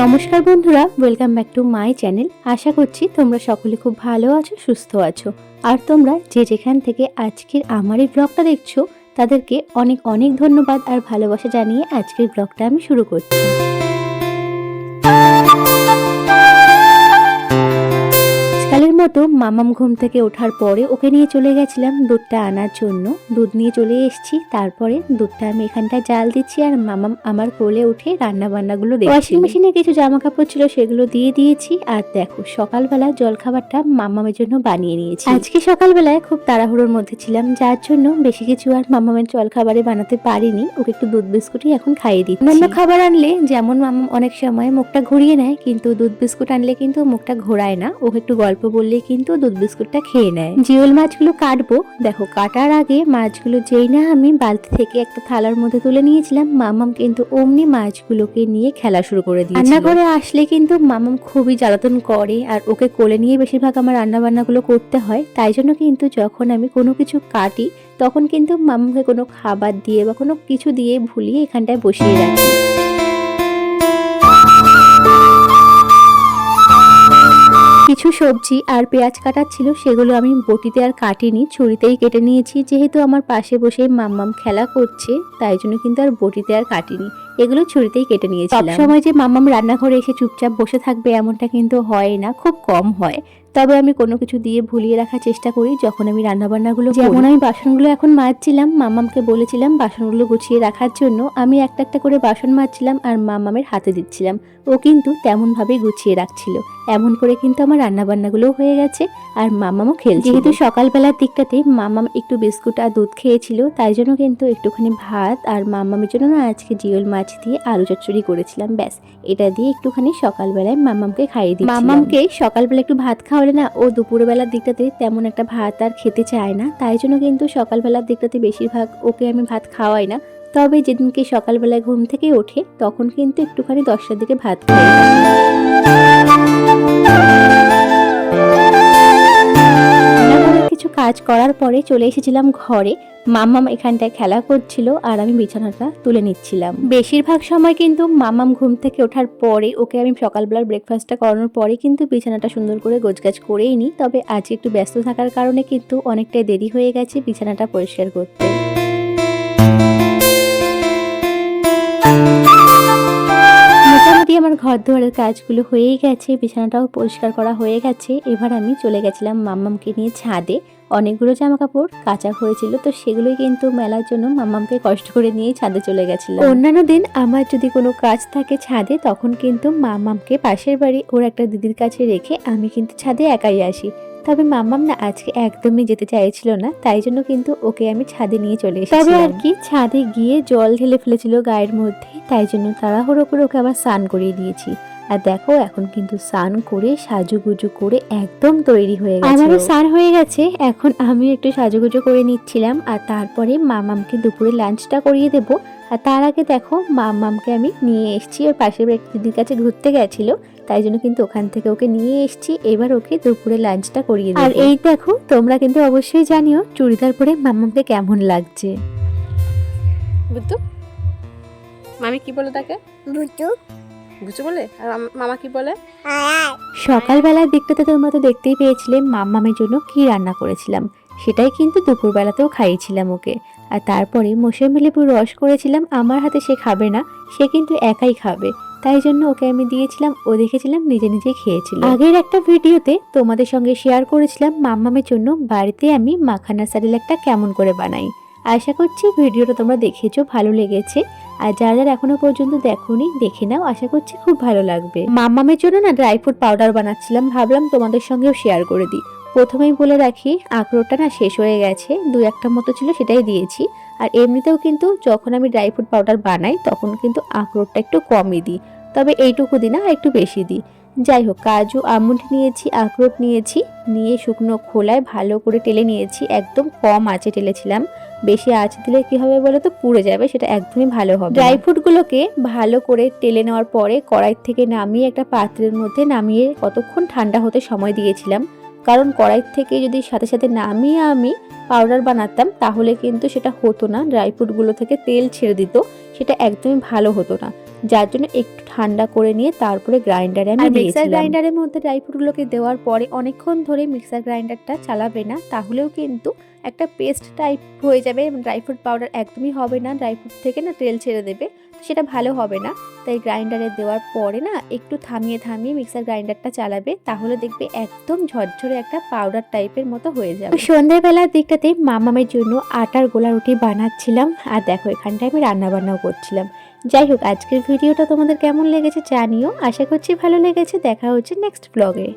নমস্কার বন্ধুরা, welcome back to my channel. আশা করছি তোমরা সকলে খুব ভালো আছো, সুস্থ আছো। আর তোমরা যে যেখান থেকে আজকের আমার এই ব্লগটা দেখছো তাদেরকে অনেক অনেক ধন্যবাদ আর ভালোবাসা জানিয়ে আজকের ব্লগটা আমি শুরু করছি। কালের মতো মামাম ঘুম থেকে ওঠার পরে ওকে নিয়ে চলে গেছিলাম দুধটা আনার জন্য। দুধ নিয়ে চলে এসেছি, তারপরে দুধটা আমি এখানটায় জাল দিচ্ছি আর মামাম আমার কোলে উঠে রান্না বান্নাগুলো দেখছি। ওয়াশিং মেশিনে কিছু জামা কাপড় ছিল, সেগুলো দিয়ে দিয়েছি। আর দেখো সকালবেলা জলখাবারটা মামামের জন্য বানিয়ে নিয়েছি। আজকে সকালবেলায় খুব তাড়াহুড়োর মধ্যে ছিলাম, যার জন্য বেশি কিছু আর মামামের জলখাবারে বানাতে পারিনি। ওকে একটু দুধ বিস্কুটই এখন খাইয়ে দিচ্ছি। অন্যান্য খাবার আনলে যেমন মামাম অনেক সময় মুখটা ঘুরিয়ে নেয়, কিন্তু দুধ বিস্কুট আনলে কিন্তু মুখটা ঘোরায় না। ওকে একটু গল্প বললে কিন্তু দুধ বিস্কুটটা খেয়ে নেয়। জিওল মাছগুলো কাটবো, দেখো কাটার আগে মাছগুলো যেই না আমি বালতি থেকে একটা থালার মধ্যে তুলে নিয়েছিলাম, মামাম কিন্তু অমনি মাছগুলোকে নিয়ে খেলা শুরু করে দিয়েছিল। রান্নাঘরে আসলে কিন্তু মামাম খুবই জ্বালাতন করে, আর ওকে কোলে নিয়ে বেশিরভাগ আমার রান্না বান্নাগুলো করতে হয়। তাই জন্য কিন্তু যখন আমি কোনো কিছু কাটি তখন কিন্তু মামামকে কোনো খাবার দিয়ে বা কোনো কিছু দিয়ে ভুলিয়ে এখানটায় বসিয়ে রাখি। কিছু সবজি আর পেঁয়াজ কাটার ছিল, সেগুলো আমি বটিতে আর কাটিনি, ছুরিতেই কেটে নিয়েছি। যেহেতু আমার পাশে বসে মাম্মাম খেলা করছে তাই জন্য কিন্তু আর বটিতে আর কাটিনি, এগুলো ছুরিতেই কেটে নিয়েছিলাম। সব সময় যে মাম্মাম রান্নাঘরে এসে চুপচাপ বসে থাকবে এমনটা কিন্তু হয় না, খুব কম হয়। তবে আমি কোনো কিছু দিয়ে ভুলিয়ে রাখার চেষ্টা করি যখন আমি রান্নাবান্নাগুলো। যেমন আমি বাসনগুলো এখন মাজছিলাম, মাম্মামকে বলেছিলাম বাসনগুলো গুছিয়ে রাখার জন্য। আমি একটা একটা করে বাসন মাজছিলাম আর মাম্মামের হাতে দিচ্ছিলাম, ও কিন্তু তেমন ভাবে গুছিয়ে রাখছিল। এমন করে কিন্তু আমার রান্নাবান্নাগুলো হয়ে গেছে আর মাম্মামও খেলছে। যেহেতু সকালবেলার দিকটাতে মাম্মাম একটু বিস্কুট আর দুধ খেয়েছিল, তাই জন্য কিন্তু একটুখানি ভাত আর মাম্মামের জন্য না আজকে জিওল মাছ দিয়ে আলু চচ্চড়ি করেছিলাম। ব্যাস এটা দিয়ে একটুখানি সকালবেলায় মাম্মামকে খাইয়ে দিই। মাম্মামকে সকালবেলা একটু ভাত খাওয়ালে না ও দুপুরবেলার দিকটাতে তেমন একটা ভাত আর খেতে চায় না, তাই জন্য কিন্তু সকালবেলার দিকটাতে বেশিরভাগ ওকে আমি ভাত খাওয়াই না। তবে যেদিনকে সকালবেলায় ঘুম থেকে ওঠে তখন কিন্তু একটুখানি 10টার দিকে ভাত খাই। কিছু কাজ করার পরে চলে এসেছিলাম ঘরে। মাম্মাম এখানটায় খেলা করছিল আর আমি বিছানাটা তুলে নিচ্ছিলাম। বেশিরভাগ সময় কিন্তু মাম্মাম ঘুম থেকে ওঠার পরে ওকে আমি সকালবেলার ব্রেকফাস্টটা করানোর পরে কিন্তু বিছানাটা সুন্দর করে গোছগাছ করেই নিই। তবে আজকে একটু ব্যস্ত থাকার কারণে কিন্তু অনেকটাই দেরি হয়ে গেছে বিছানাটা পরিষ্কার করতে। মোটামুটি আমার ঘর দুয়ারের কাজগুলো হয়েই গেছে, বিছানাটাও পরিষ্কার করা হয়ে গেছে। এবার আমি চলে গেছিলাম মাম্মামকে নিয়ে ছাদে। অনেকগুলো জামা কাপড় কাঁচা হয়েছিল, তো সেগুলোই কিন্তু মেলার জন্য মাম্মামকে কষ্ট করে নিয়ে ছাদে চলে গেছিলাম। অন্যান্য দিন আমার যদি কোনো কাজ থাকে ছাদে তখন কিন্তু মাম্মামকে পাশের বাড়ি ওর একটা দিদির কাছে রেখে আমি কিন্তু ছাদে একাই আসি। তবে মাম্মাম না আজকে একদমই যেতে চাইছিল না, তাই জন্য কিন্তু ওকে আমি ছাদে নিয়ে চলে এসেছি। তবে আর কি ছাদে গিয়ে জল ঢেলে ফেলেছিল গায়ের মধ্যে, তাই জন্য তাড়াহুড়ো করে ওকে আবার স্নান করিয়ে দিয়েছি। আর দেখো এখন কিন্তু স্নান করে সাজুগুজু করে একদম তৈরি হয়ে গেছে। আমারও স্নান হয়ে গেছে, এখন আমি একটু সাজুগুজু করে নিচ্ছিলাম আর তারপরে মামামকে দুপুরে লাঞ্চটা করিয়ে দেবো। আর তার আগে দেখো মামামকে আমি নিয়ে এসেছি, ওর পাশের এক দিদির কাছে ঘুরতে গেছিল, তাই জন্য কিন্তু ওখান থেকে ওকে নিয়ে এসেছি। এবার ওকে দুপুরে লাঞ্চটা করিয়ে দেবো। আর এই দেখো তোমরা কিন্তু অবশ্যই জানিও চুড়িদার পরে মামামকে কেমন লাগছে। বুদ্ধু মামি কি বলে তাকে? বুঝু বুঝু বলে। আর মামা কি বলে? সকালবেলার দিকটাতে তোমরা তো দেখতেই পেয়েছিলে মাম্মামের জন্য কি রান্না করেছিলাম, সেটাই কিন্তু দুপুরবেলাতেও খাইয়েছিলাম ওকে। আর তারপরে মৌসুমী লেবুর রস করেছিলাম, আমার হাতে সে খাবে না, সে কিন্তু একাই খাবে, তাই জন্য ওকে আমি দিয়েছিলাম। ও দেখেছিলাম নিজে নিজে খেয়েছিল। আগের একটা ভিডিওতে তোমাদের সঙ্গে শেয়ার করেছিলাম মাম্মামের জন্য বাড়িতে আমি মাখানা সারেলাকটা কেমন করে বানাই। আশা করছি ভিডিওটা তোমরা দেখেছো, ভালো লেগেছে। আর যারা যারা এখনো পর্যন্ত দেখোনি দেখে নাও, আশা করছি খুব ভালো লাগবে। মাম্মামের জন্য না ড্রাই ফ্রুট পাউডার বানাচ্ছিলাম, ভাবলাম তোমাদের সঙ্গেও শেয়ার করে দিই। প্রথমেই বলে রাখি আখরোটটা না শেষ হয়ে গেছে, 2-1টা মতো ছিল সেটাই দিয়েছি। আর এমনিতেও কিন্তু যখন আমি ড্রাই ফ্রুট পাউডার বানাই তখন কিন্তু আখরোটটা একটু কমই দিই, তবে এইটুকু দিই না, একটু বেশি দিই। যাই হোক, কাজু আমন্ড নিয়েছি, আখরোট নিয়েছি, নিয়ে শুকনো খোলায় ভালো করে টেলে নিয়েছি। একদম কম আঁচে টেলেছিলাম, বেশি আঁচ দিলে কি হবে বলো তো, পুড়ে যাবে, সেটা একদমই ভালো হবে। ড্রাই ফ্রুটগুলোকে ভালো করে টেলে নেওয়ার পরে কড়াই থেকে নামিয়ে একটা পাত্রের মধ্যে নামিয়ে কতক্ষণ ঠান্ডা হতে সময় দিয়েছিলাম। কারণ কড়াই থেকে যদি সাথে সাথে নামিয়ে আমি পাউডার বানাতাম তাহলে কিন্তু সেটা হতো না, ড্রাই ফ্রুটগুলো থেকে তেল ছেড়ে দিত, সেটা একদমই ভালো হতো না। যার জন্য একটু ঠান্ডা করে নিয়ে তারপরে গ্রাইন্ডারে আমি দিয়েছিলাম। মিক্সার গ্রাইন্ডারের মধ্যে ড্রাই ফ্রুটগুলোকে দেওয়ার পরে অনেকক্ষণ ধরে মিক্সার গ্রাইন্ডারটা চালাবে না, তাহলেও কিন্তু একটা পেস্ট টাইপ হয়ে যাবে। ড্রাই ফ্রুট পাউডার একদমই হবে না, ড্রাই ফ্রুট থেকে না তেল ছেড়ে দেবে, সেটা ভালো হবে না। তাই গ্রাইন্ডারে দেওয়ার পরে না একটু থামিয়ে থামিয়ে মিক্সার গ্রাইন্ডারটা চালাবে, তাহলে দেখবে একদম ঝরঝরে একটা পাউডার টাইপের মতো হয়ে যাবে। সন্ধ্যাবেলার দিকটাতে মামামের জন্য আটার গোলা রুটি বানাচ্ছিলাম, আর দেখো এখানটায় আমি রান্না বান্নাও করছিলাম। যাই হোক, আজকের ভিডিওটা তোমাদের কেমন লেগেছে জানিও, আশা করছি ভালো লেগেছে। দেখা হচ্ছে নেক্সট ব্লগে।